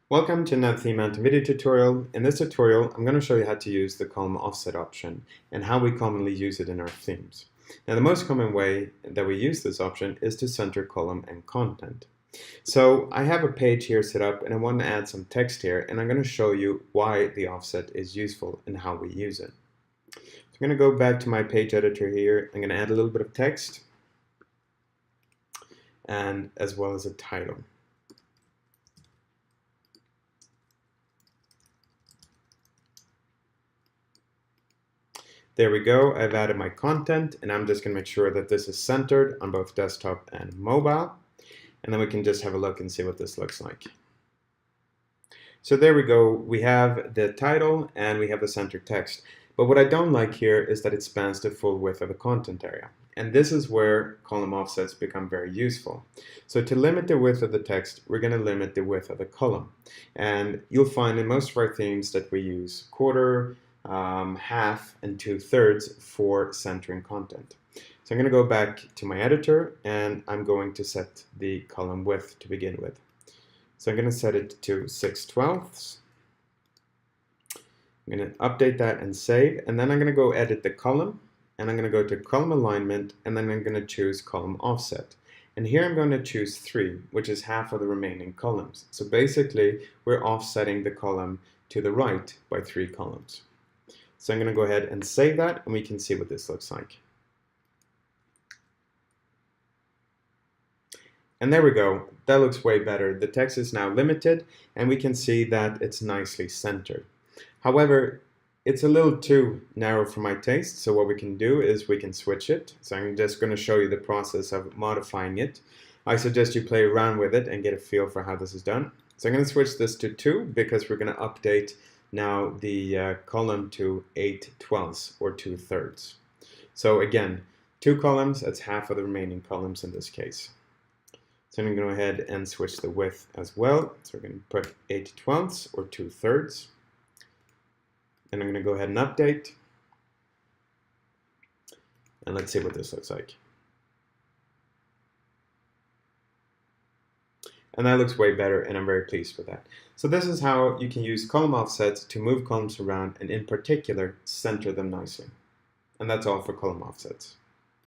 Welcome to another Theme Mountain video tutorial. In this tutorial, I'm going to show you how to use the column offset option and how we commonly use it in our themes. Now, the most common way that we use this option is to center column and content. So I have a page here set up and I want to add some text here, and I'm going to show you why the offset is useful and how we use it. So I'm going to go back to my page editor here. I'm going to add a little bit of text and as well as a title. There we go, I've added my content, and I'm just going to make sure that this is centered on both desktop and mobile. And then we can just have a look and see what this looks like. So there we go, we have the title and we have the center text. But what I don't like here is that it spans the full width of the content area. And this is where column offsets become very useful. So to limit the width of the text, we're going to limit the width of the column. And you'll find in most of our themes that we use quarter, half, and 2/3 for centering content. So I'm going to go back to my editor and I'm going to set the column width to begin with. So I'm going to set it to 6/12. I'm going to update that and save, and then I'm going to go edit the column, and I'm going to go to column alignment, and then I'm going to choose column offset. And here I'm going to choose 3, which is half of the remaining columns. So basically, we're offsetting the column to the right by 3 columns. So I'm going to go ahead and save that, and we can see what this looks like. And there we go. That looks way better. The text is now limited, and we can see that it's nicely centered. However, it's a little too narrow for my taste, so what we can do is we can switch it. So I'm just going to show you the process of modifying it. I suggest you play around with it and get a feel for how this is done. So I'm going to switch this to 2 because we're going to update now the column to 8/12 or 2/3. So again, 2 columns, that's half of the remaining columns in this case. So I'm going to go ahead and switch the width as well. So we're going to put 8/12 or 2/3. And I'm going to go ahead and update. And let's see what this looks like. And that looks way better, and I'm very pleased with that. So this is how you can use column offsets to move columns around and in particular center them nicely. And that's all for column offsets.